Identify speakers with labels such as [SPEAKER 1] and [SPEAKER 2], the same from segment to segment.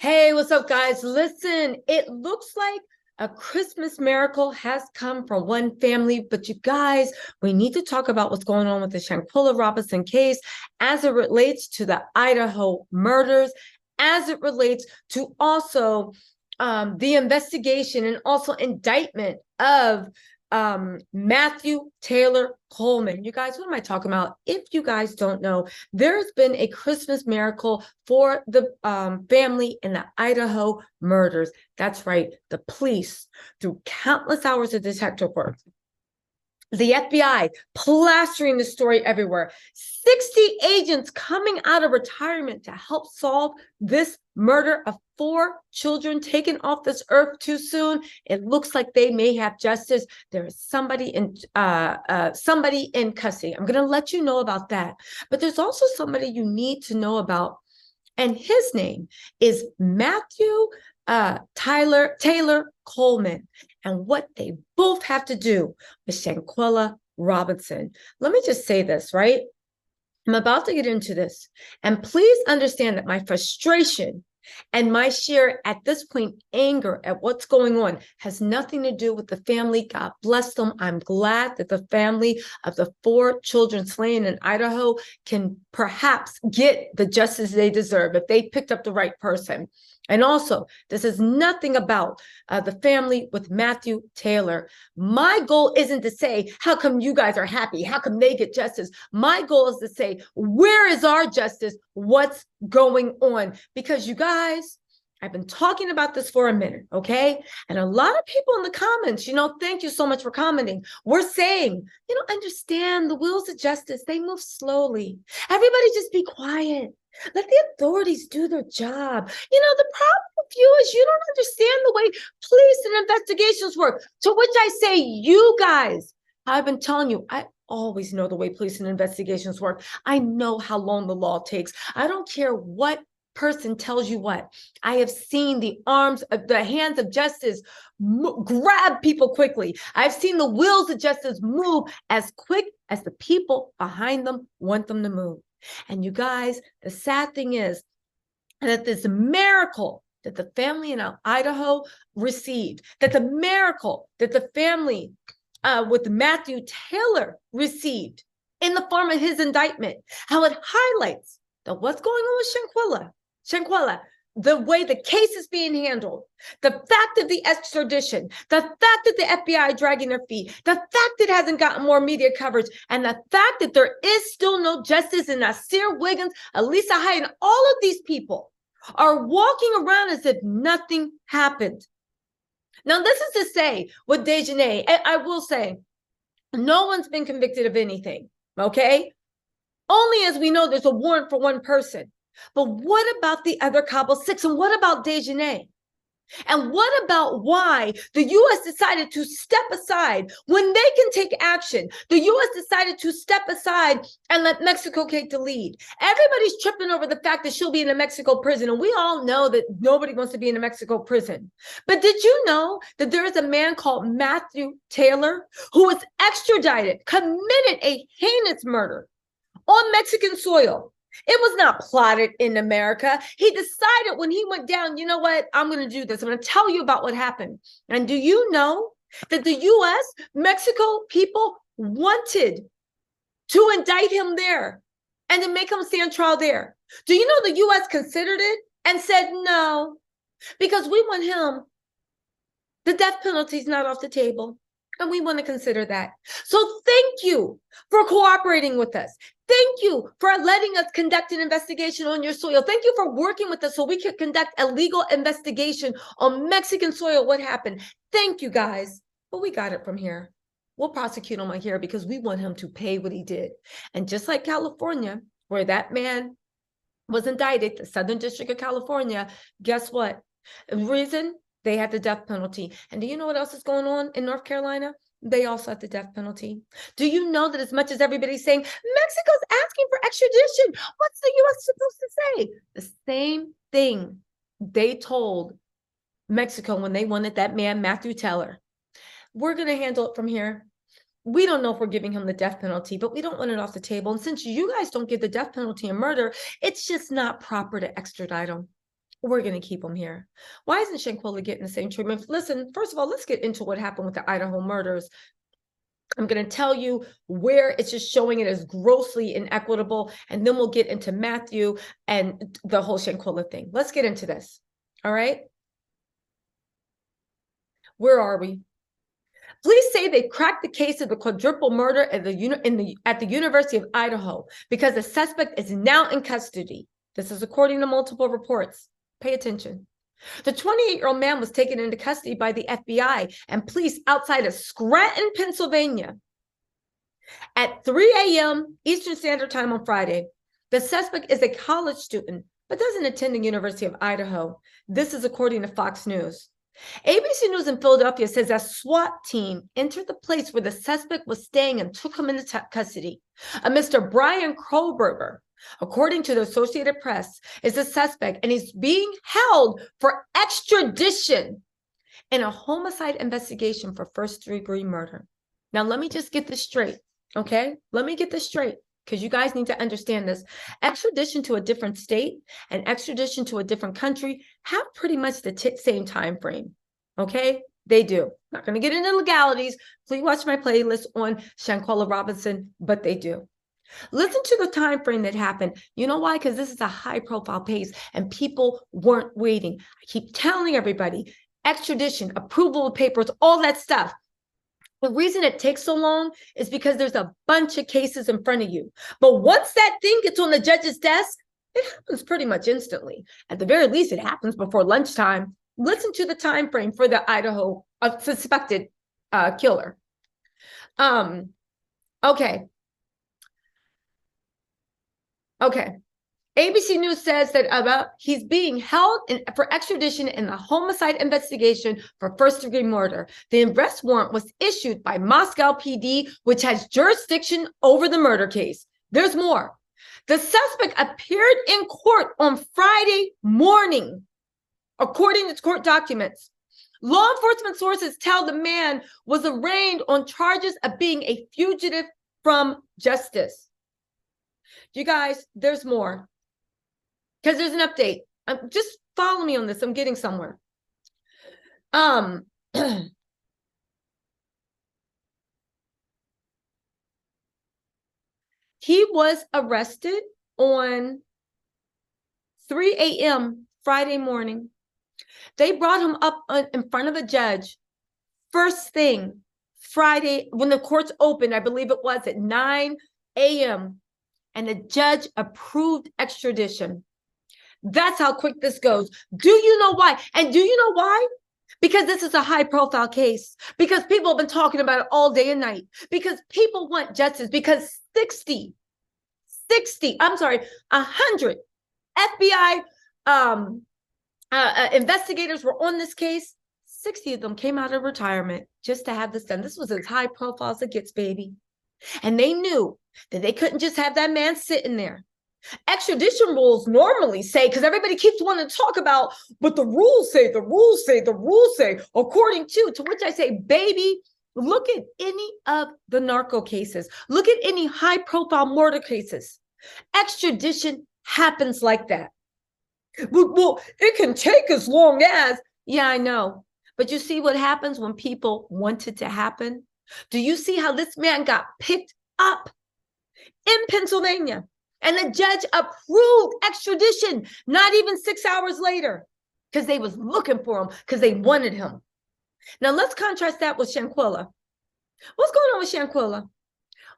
[SPEAKER 1] Hey, what's up, guys? Listen, it looks like a Christmas miracle has come for one family, but you guys, we need to talk about what's going on with the Shanquella Robinson case as it relates to the Idaho murders, as it relates to also the investigation and also indictment of Matthew Taylor Coleman. You guys, what am I talking about? If you guys don't know, there's been a Christmas miracle for the family in the Idaho murders. That's right. The police, through countless hours of detective work, the FBI plastering the story everywhere, 60 agents coming out of retirement to help solve this murder of 4 children taken off this earth too soon. It looks like they may have justice. There is somebody in custody. I'm going to let you know about that. But there's also somebody you need to know about, and his name is Matthew Taylor Coleman, and what they both have to do with Shanquella Robinson. Let me just say this, right? I'm about to get into this, and please understand that my frustration and my sheer, at this point, anger at what's going on has nothing to do with the family. God bless them. I'm glad that the family of the 4 children slain in Idaho can perhaps get the justice they deserve if they picked up the right person. And also, this is nothing about the family with Matthew Taylor. My goal isn't to say, how come you guys are happy? How come they get justice? My goal is to say, where is our justice? What's going on? Because you guys, I've been talking about this for a minute, okay? And a lot of people in the comments, thank you so much for commenting. We're saying, understand the wheels of justice, they move slowly. Everybody just be quiet. Let the authorities do their job. The problem with you is you don't understand the way police and investigations work. To which I say, you guys, I've been telling you, I always know the way police and investigations work. I know how long the law takes. I don't care what person tells you what. I have seen the hands of justice grab people quickly. I've seen the wheels of justice move as quick as the people behind them want them to move. And you guys, the sad thing is that this miracle that the family in Idaho received, that the miracle that the family with Matthew Taylor received in the form of his indictment, how it highlights that what's going on with Shanquella, the way the case is being handled, the fact of the extradition, the fact that the FBI dragging their feet, the fact that it hasn't gotten more media coverage, and the fact that there is still no justice in Nasir Wiggins, Elisa Hyde, and all of these people are walking around as if nothing happened. Now, this is to say with Dejanay, I will say, no one's been convicted of anything, okay? Only as we know there's a warrant for one person. But what about the other Cabo 6? And what about Dejanay? And what about why the U.S. decided to step aside when they can take action? The U.S. decided to step aside and let Mexico take the lead. Everybody's tripping over the fact that she'll be in a Mexico prison. And we all know that nobody wants to be in a Mexico prison. But did you know that there is a man called Matthew Taylor who was extradited, committed a heinous murder on Mexican soil? It was not plotted in America. He decided when he went down, you know what? I'm going to do this. I'm going to tell you about what happened. And do you know that the U.S., Mexico people wanted to indict him there and to make him stand trial there? Do you know the U.S. considered it and said no, because we want him. The death penalty is not off the table. And we want to consider that. So thank you for cooperating with us. Thank you for letting us conduct an investigation on your soil. Thank you for working with us so we could conduct a legal investigation on Mexican soil. What happened? Thank you, guys. But we got it from here. We'll prosecute him on here because we want him to pay what he did. And just like California, where that man was indicted, the Southern District of California, guess what? The reason they had the death penalty. And do you know what else is going on in North Carolina? They also have the death penalty. Do you know that as much as everybody's saying, Mexico's asking for extradition, what's the U.S. supposed to say? The same thing they told Mexico when they wanted that man, Matthew Taylor. We're going to handle it from here. We don't know if we're giving him the death penalty, but we don't want it off the table. And since you guys don't give the death penalty in murder, it's just not proper to extradite him. we're going to keep him here. Why isn't Shanquella getting the same treatment? Listen, first of all, let's get into what happened with the Idaho murders. I'm going to tell you where it's just showing it as grossly inequitable, and then we'll get into Matthew and the whole Shanquella thing. Let's get into this. All right. Where are we? Police say they cracked the case of the quadruple murder at the University of Idaho because the suspect is now in custody. This is according to multiple reports. Pay attention. The 28-year-old man was taken into custody by the FBI and police outside of Scranton, Pennsylvania. At 3 a.m. Eastern Standard Time on Friday, the suspect is a college student, but doesn't attend the University of Idaho. This is according to Fox News. ABC News in Philadelphia says a SWAT team entered the place where the suspect was staying and took him into custody. A Mr. Brian Kroberger, according to the Associated Press, is a suspect, and he's being held for extradition in a homicide investigation for first-degree murder. Now, let me just get this straight, okay? Let me get this straight, because you guys need to understand this. Extradition to a different state and extradition to a different country have pretty much the same time frame, okay? They do. Not going to get into legalities. Please watch my playlist on Shanquella Robinson, but they do. Listen to the time frame that happened. You know why? Because this is a high-profile case, and people weren't waiting. I keep telling everybody, extradition, approval of papers, all that stuff. The reason it takes so long is because there's a bunch of cases in front of you. But once that thing gets on the judge's desk, it happens pretty much instantly. At the very least, it happens before lunchtime. Listen to the time frame for the Idaho suspected killer. Okay. ABC News says that he's being held for extradition in the homicide investigation for first-degree murder. The arrest warrant was issued by Moscow PD, which has jurisdiction over the murder case. There's more. The suspect appeared in court on Friday morning, according to court documents. Law enforcement sources tell the man was arraigned on charges of being a fugitive from justice. You guys, there's more. Because there's an update. Just follow me on this. I'm getting somewhere. He was arrested on 3 a.m. Friday morning. They brought him up in front of a judge first thing Friday when the courts opened. I believe it was at 9 a.m. and the judge approved extradition. That's how quick this goes. Do you know why? And do you know why? Because this is a high-profile case. Because people have been talking about it all day and night. Because people want justice. Because 100 FBI investigators were on this case. 60 of them came out of retirement just to have this done. This was as high-profile as it gets, baby. And they knew that they couldn't just have that man sitting there. Extradition rules normally say, because everybody keeps wanting to talk about, but the rules say, according to which I say, baby, look at any of the narco cases. Look at any high-profile murder cases. Extradition happens like that. Well, it can take as long as, yeah, I know. But you see what happens when people want it to happen? Do you see how this man got picked up in Pennsylvania? And the judge approved extradition, not even 6 hours later, because they was looking for him, because they wanted him. Now, let's contrast that with Shanquella. What's going on with Shanquella?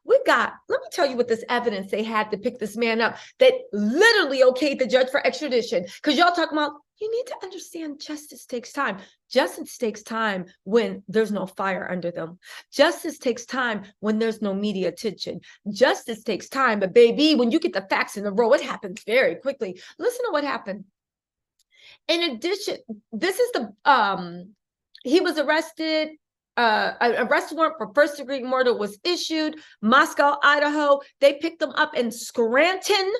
[SPEAKER 1] Let me tell you what this evidence they had to pick this man up that literally okayed the judge for extradition. Because y'all talking about, you need to understand justice takes time. Justice takes time when there's no fire under them. Justice takes time when there's no media attention. Justice takes time, but baby, when you get the facts in a row, it happens very quickly. Listen to what happened. In addition, this is he was arrested. An arrest warrant for first-degree murder was issued. Moscow, Idaho. They picked them up in Scranton.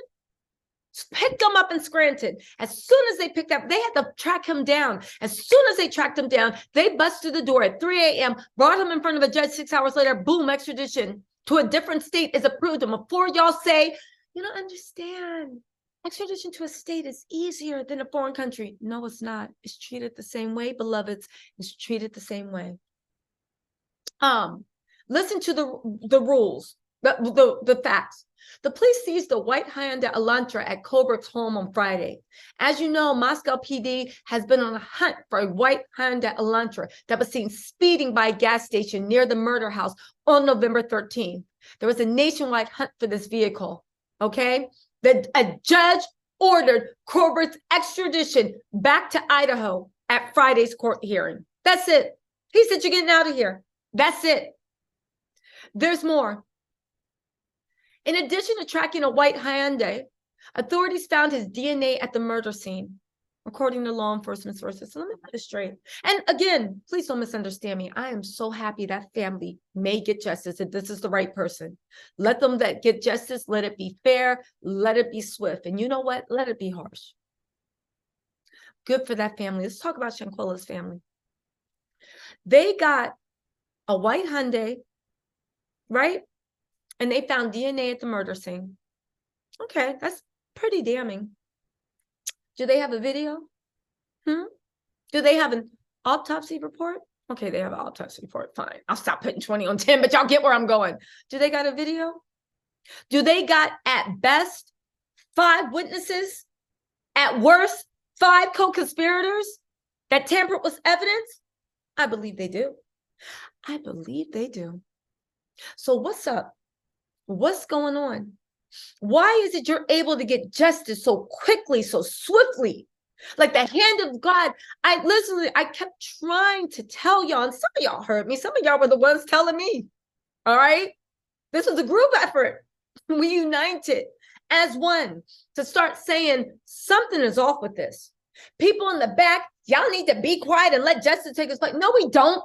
[SPEAKER 1] As soon as they picked up, they had to track him down. As soon as they tracked him down, they busted the door at 3 a.m., brought him in front of a judge. 6 hours later, boom, extradition to a different state is approved. And before y'all say, you don't understand, Extradition to a state is easier than a foreign country. No, it's not. It's treated the same way, beloveds. It's treated the same way. Listen to the rules, the facts. The police seized the white Hyundai Elantra at Kobert's home on Friday. As you know, Moscow PD has been on a hunt for a white Hyundai Elantra that was seen speeding by a gas station near the murder house on November 13th. There was a nationwide hunt for this vehicle, okay? A judge ordered Kobert's extradition back to Idaho at Friday's court hearing. That's it. He said, you're getting out of here. That's it. There's more. In addition to tracking a white Hyundai, authorities found his DNA at the murder scene, according to law enforcement sources. So let me put this straight. And again, please don't misunderstand me. I am so happy that family may get justice if this is the right person. Let them get justice. Let it be fair. Let it be swift. And you know what? Let it be harsh. Good for that family. Let's talk about Shanquella's family. They got a white Hyundai, right? And they found DNA at the murder scene. Okay, that's pretty damning. Do they have a video? Do they have an autopsy report? Okay, they have an autopsy report. Fine. I'll stop putting 20 on 10, but y'all get where I'm going. Do they got a video? Do they got, at best, 5 witnesses? At worst, 5 co-conspirators that tampered with evidence? I believe they do. I believe they do. So what's up? What's going on? Why is it you're able to get justice so quickly, so swiftly? Like the hand of God. I kept trying to tell y'all, and some of y'all heard me. Some of y'all were the ones telling me. All right? This was a group effort. We united as one to start saying something is off with this. People in the back, y'all need to be quiet and let justice take its place. No, we don't.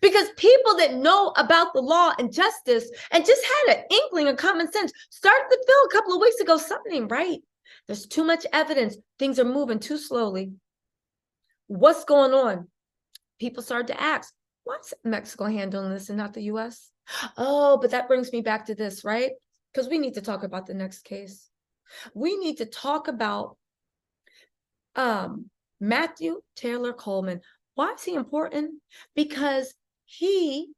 [SPEAKER 1] Because people that know about the law and justice and just had an inkling of common sense started to feel a couple of weeks ago something ain't right. There's too much evidence. Things are moving too slowly. What's going on? People started to ask, why is Mexico handling this and not the U.S.? Oh, but that brings me back to this, right? Because we need to talk about the next case. We need to talk about Matthew Taylor Coleman. Why is he important? Because he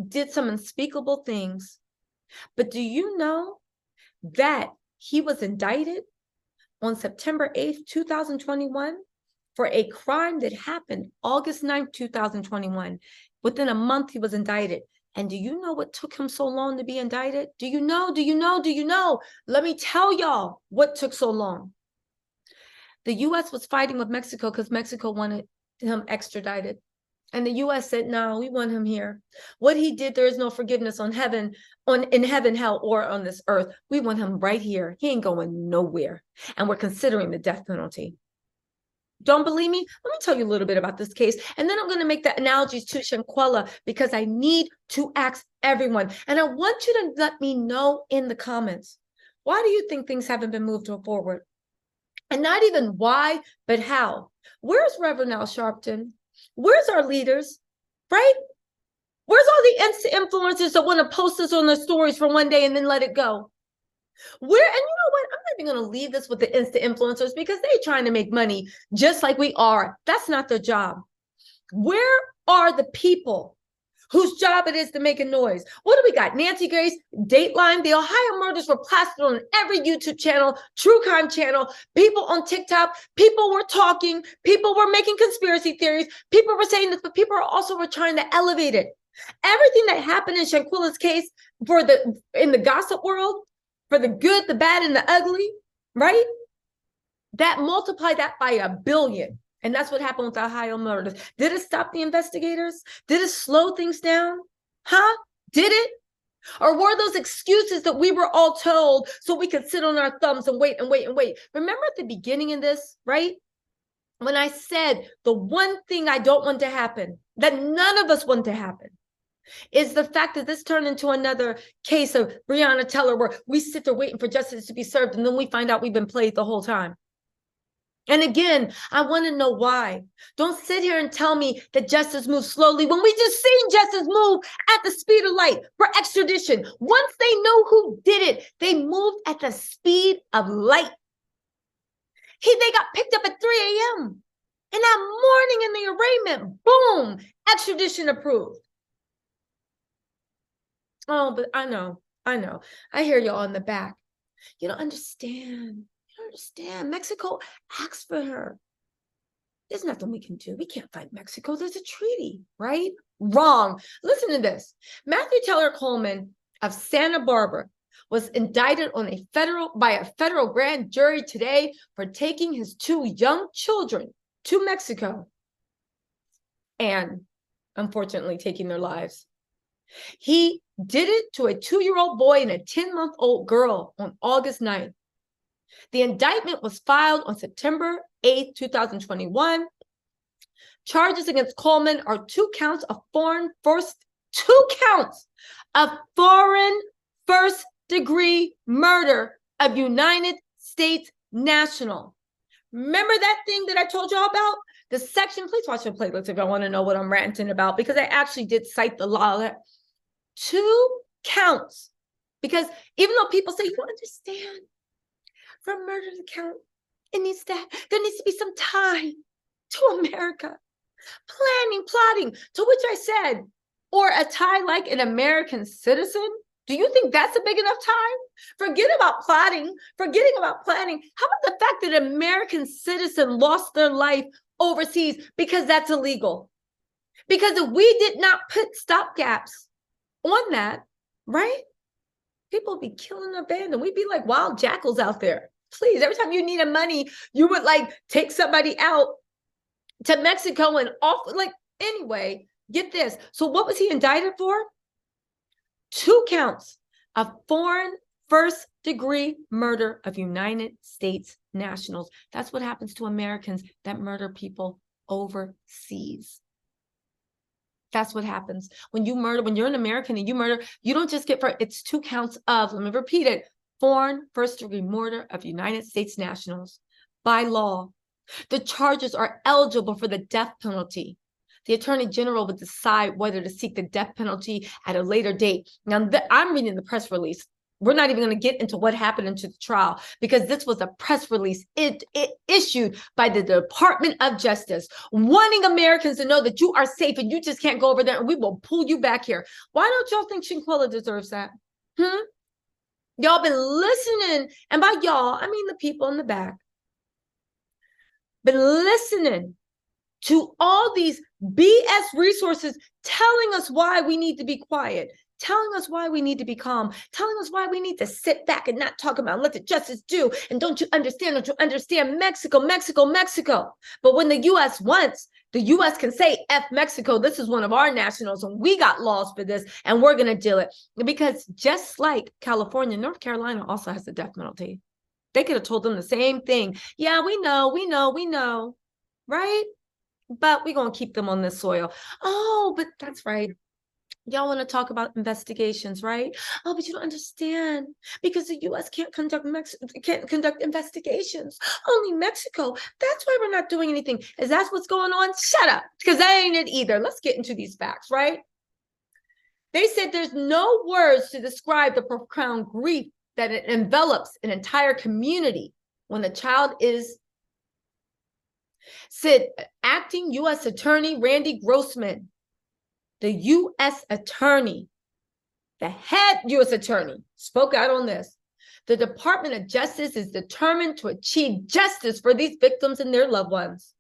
[SPEAKER 1] did some unspeakable things. But do you know that he was indicted on September 8th, 2021 for a crime that happened August 9th, 2021? Within a month, he was indicted. And do you know what took him so long to be indicted? Do you know? Do you know? Do you know? Let me tell y'all what took so long. The U.S. was fighting with Mexico because Mexico wanted him extradited. And the U.S. said, no, we want him here. What he did, there is no forgiveness in heaven, hell, or on this earth. We want him right here. He ain't going nowhere. And we're considering the death penalty. Don't believe me? Let me tell you a little bit about this case. And then I'm going to make the analogies to Shanquella because I need to ask everyone. And I want you to let me know in the comments. Why do you think things haven't been moved forward? And not even why, but how. Where's Reverend Al Sharpton? Where's our leaders, right? Where's all the Insta influencers that want to post this on their stories for one day and then let it go? And you know what? I'm not even going to leave this with the Insta influencers because they're trying to make money just like we are. That's not their job. Where are the people whose job it is to make a noise? What do we got? Nancy Grace, Dateline, the Ohio Murders were plastered on every YouTube channel, true crime channel, people on TikTok, people were talking, people were making conspiracy theories, people were saying this, but people also were trying to elevate it. Everything that happened in Shanquella's case in the gossip world, for the good, the bad, and the ugly, right? That multiply that by 1 billion. And that's what happened with the Ohio Murders. Did it stop the investigators? Did it slow things down? Huh? Did it? Or were those excuses that we were all told so we could sit on our thumbs and wait and wait and wait? Remember at the beginning of this, right? When I said the one thing I don't want to happen, that none of us want to happen, is the fact that this turned into another case of Breonna Taylor where we sit there waiting for justice to be served and then we find out we've been played the whole time. And again, I want to know why. Don't sit here and tell me that justice moves slowly when we just seen justice move at the speed of light for extradition. Once they know who did it, they moved at the speed of light. They got picked up at 3 a.m. And that morning in the arraignment, boom, extradition approved. Oh, but I know. I hear y'all in the back. You don't understand. Mexico asked for her. There's nothing we can do. We can't fight Mexico. There's a treaty, right? Wrong. Listen to this. Matthew Taylor Coleman of Santa Barbara was indicted by a federal grand jury today for taking his 2 young children to Mexico and unfortunately taking their lives. He did it to a 2-year-old boy and a 10-month-old girl on August 9th. The indictment was filed on September 8th, 2021. Charges against Coleman are 2 counts of foreign first-degree murder of United States national. Remember that thing that I told y'all about? The section, please watch the playlist if y'all want to know what I'm ranting about, because I actually did cite the law. 2 counts. Because even though people say, you don't understand, for a murder to count, there needs to be some tie to America. Planning, plotting, to which I said, or a tie like an American citizen? Do you think that's a big enough tie? Forget about plotting, forgetting about planning. How about the fact that an American citizen lost their life overseas because that's illegal? Because if we did not put stopgaps on that, right? People would be killing their band and we'd be like wild jackals out there. Please, every time you needed money, you would like take somebody out to Mexico and off. Like, anyway, get this. So what was he indicted for? 2 counts of foreign first-degree murder of United States nationals. That's what happens to Americans that murder people overseas. That's what happens when you murder, when you're an American and you murder, you don't just get it's 2 counts of, let me repeat it, foreign first-degree murder of United States nationals by law. The charges are eligible for the death penalty. The Attorney General would decide whether to seek the death penalty at a later date. Now, I'm reading the press release. We're not even going to get into what happened into the trial because this was a press release it issued by the Department of Justice, wanting Americans to know that you are safe and you just can't go over there and we will pull you back here. Why don't y'all think Shanquella deserves that? Y'all been listening, and by y'all, I mean the people in the back, been listening to all these BS resources telling us why we need to be quiet, telling us why we need to be calm, telling us why we need to sit back and not talk about, let the justice do. And don't you understand, Mexico, Mexico, Mexico. But when the U.S. wants, the U.S. can say, F Mexico, this is one of our nationals, and we got laws for this, and we're going to deal it. Because just like California, North Carolina also has the death penalty. They could have told them the same thing. Yeah, we know, right? But we're going to keep them on this soil. Oh, but that's right. Y'all want to talk about investigations, right? Oh, but you don't understand because the U.S. can't conduct investigations. Only Mexico. That's why we're not doing anything. Is that what's going on? Shut up, because that ain't it either. Let's get into these facts, right? They said there's no words to describe the profound grief that it envelops an entire community when a child is. Said acting U.S. Attorney Randy Grossman, the U.S. Attorney, the head U.S. Attorney, spoke out on this. The Department of Justice is determined to achieve justice for these victims and their loved ones.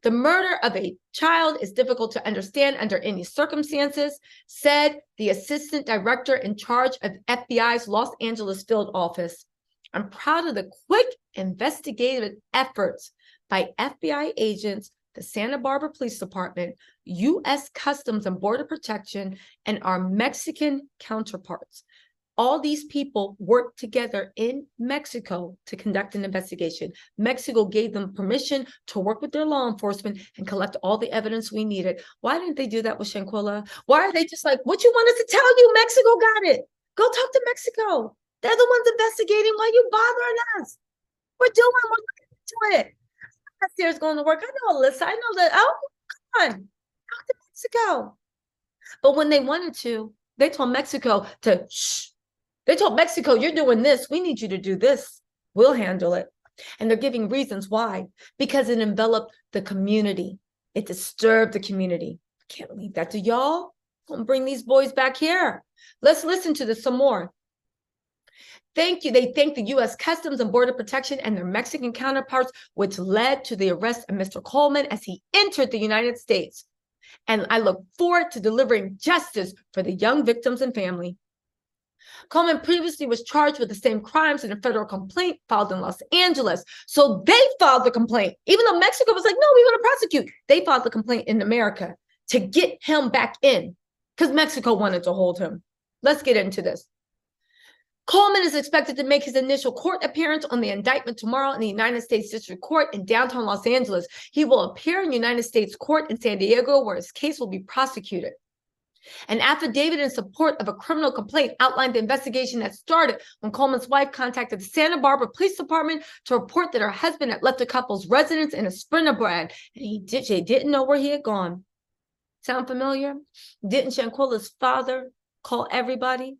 [SPEAKER 1] The murder of a child is difficult to understand under any circumstances, said the Assistant Director in charge of FBI's Los Angeles field office. I'm proud of the quick investigative efforts by FBI agents, the Santa Barbara Police Department, U.S. Customs and Border Protection, and our Mexican counterparts. All these people worked together in Mexico to conduct an investigation. Mexico gave them permission to work with their law enforcement and collect all the evidence we needed. Why didn't they do that with Shanquella? Why are they just like, what you want us to tell you? Mexico got it. Go talk to Mexico. They're the ones investigating while you bothering us. We're looking into it. Here's going to work. I know, Alyssa. I know that. Oh, come on. Out to Mexico. But when they wanted to, they told Mexico to shh. They told Mexico, you're doing this. We need you to do this. We'll handle it. And they're giving reasons why. Because it enveloped the community. It disturbed the community. I can't leave that to y'all. Don't bring these boys back here. Let's listen to this some more. Thank you. They thank the U.S. Customs and Border Protection and their Mexican counterparts, which led to the arrest of Mr. Coleman as he entered the United States. And I look forward to delivering justice for the young victims and family. Coleman previously was charged with the same crimes in a federal complaint filed in Los Angeles. So they filed the complaint, even though Mexico was like, no, we want to prosecute. They filed the complaint in America to get him back in because Mexico wanted to hold him. Let's get into this. Coleman is expected to make his initial court appearance on the indictment tomorrow in the United States District Court in downtown Los Angeles. He will appear in United States Court in San Diego, where his case will be prosecuted. An affidavit in support of a criminal complaint outlined the investigation that started when Coleman's wife contacted the Santa Barbara Police Department to report that her husband had left the couple's residence in a Sprinter brand, and they didn't know where he had gone. Sound familiar? Didn't Shanquella's father call everybody?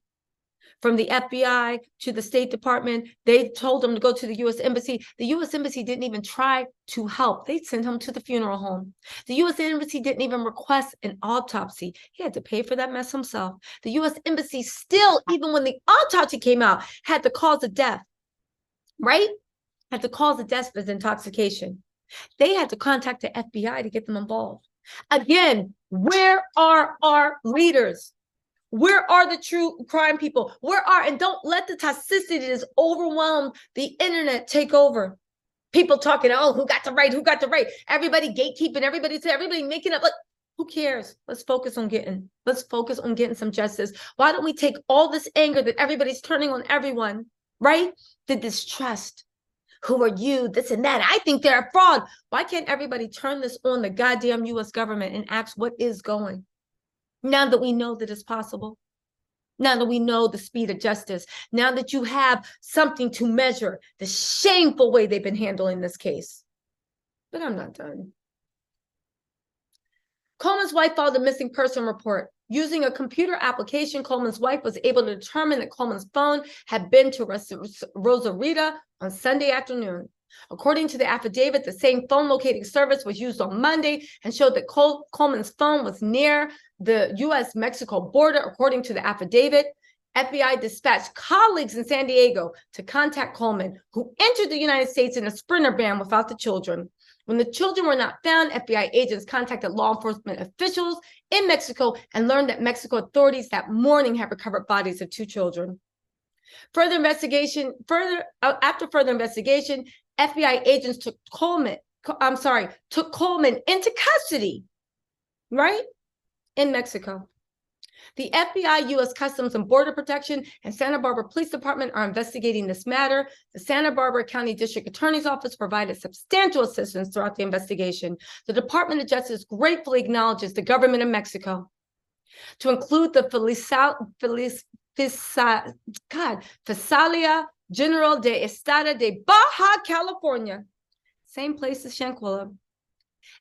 [SPEAKER 1] From the FBI to the State Department, they told him to go to the U.S. Embassy. The U.S. Embassy didn't even try to help. They sent him to the funeral home. The U.S. Embassy didn't even request an autopsy. He had to pay for that mess himself. The U.S. Embassy still, even when the autopsy came out, had the cause of death, right? Had the cause of death as intoxication. They had to contact the FBI to get them involved. Again, where are our leaders? Where are the true crime people? And don't let the toxicity that's overwhelmed the internet take over. People talking, oh, who got the right? Who got the right? Everybody gatekeeping, everybody making up. Like, who cares? Let's focus on getting some justice. Why don't we take all this anger that everybody's turning on everyone, right? The distrust. Who are you? This and that. I think they're a fraud. Why can't everybody turn this on the goddamn U.S. government and ask what is going? Now that we know that it's possible, now that we know the speed of justice, now that you have something to measure the shameful way they've been handling this case. But I'm not done. Coleman's wife filed a missing person report. Using a computer application, Coleman's wife was able to determine that Coleman's phone had been to Rosarita on Sunday afternoon. According to the affidavit, the same phone locating service was used on Monday and showed that Coleman's phone was near the U.S.-Mexico border. According to the affidavit, FBI dispatched colleagues in San Diego to contact Coleman, who entered the United States in a Sprinter van without the children. When the children were not found, FBI agents contacted law enforcement officials in Mexico and learned that Mexico authorities that morning had recovered bodies of 2 children. After further investigation, FBI agents took Coleman into custody, right? In Mexico. The FBI, U.S. Customs and Border Protection, and Santa Barbara Police Department are investigating this matter. The Santa Barbara County District Attorney's Office provided substantial assistance throughout the investigation. The Department of Justice gratefully acknowledges the government of Mexico to include the Fiscalia General de Estado de Baja California, same place as Shanquella,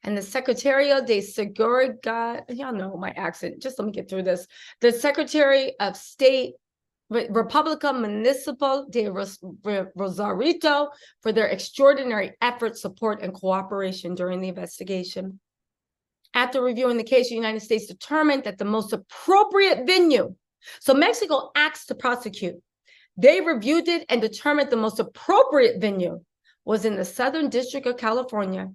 [SPEAKER 1] and the Secretario de Seguridad, y'all know my accent, just let me get through this. The Secretary of State, República Municipal de Rosarito, for their extraordinary effort, support, and cooperation during the investigation. After reviewing the case, the United States determined that the most appropriate venue, so Mexico asked to prosecute. They reviewed it and determined the most appropriate venue was in the Southern District of California.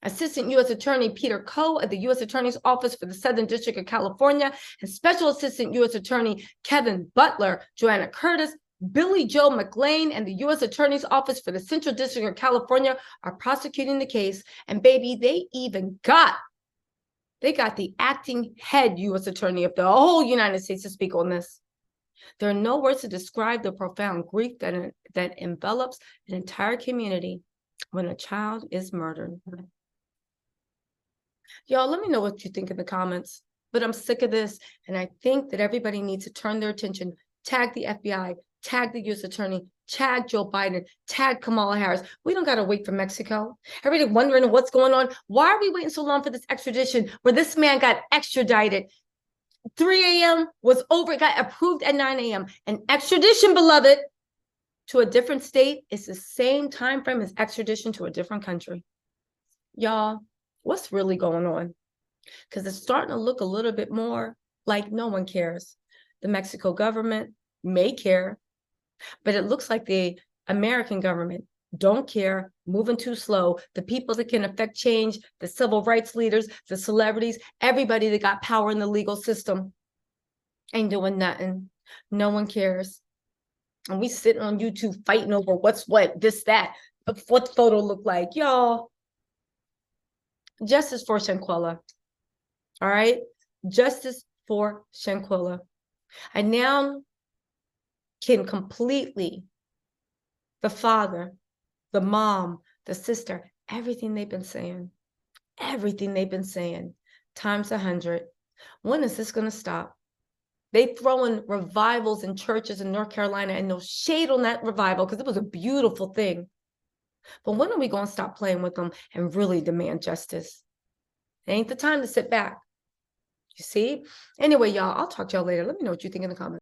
[SPEAKER 1] Assistant U.S. Attorney Peter Coe of the U.S. Attorney's Office for the Southern District of California and Special Assistant U.S. Attorney Kevin Butler, Joanna Curtis, Billy Joe McLean, and the U.S. Attorney's Office for the Central District of California are prosecuting the case. And baby, they got the acting head U.S. Attorney of the whole United States to speak on this. There are no words to describe the profound grief that envelops an entire community when a child is murdered. Y'all, let me know what you think in the comments. But I'm sick of this, and I think that everybody needs to turn their attention, tag the FBI, tag the U.S. Attorney, tag Joe Biden, tag Kamala Harris. We don't got to wait for Mexico. Everybody wondering what's going on. Why are we waiting so long for this extradition where this man got extradited? 3 a.m. was over, it got approved at 9 a.m. And extradition, beloved, to a different state is the same time frame as extradition to a different country. Y'all, what's really going on? Because it's starting to look a little bit more like no one cares. The Mexico government may care, but it looks like the American government don't care, moving too slow. The people that can affect change, the civil rights leaders, the celebrities, everybody that got power in the legal system ain't doing nothing. No one cares. And we sitting on YouTube fighting over what's what, this, that, what the photo look like. Y'all, justice for Shanquella. All right? Justice for Shanquella. I now can completely, the father, the mom, the sister, everything they've been saying, times 100. When is this going to stop? They throwing revivals in churches in North Carolina, and no shade on that revival because it was a beautiful thing. But when are we going to stop playing with them and really demand justice? It ain't the time to sit back. You see? Anyway, y'all, I'll talk to y'all later. Let me know what you think in the comments.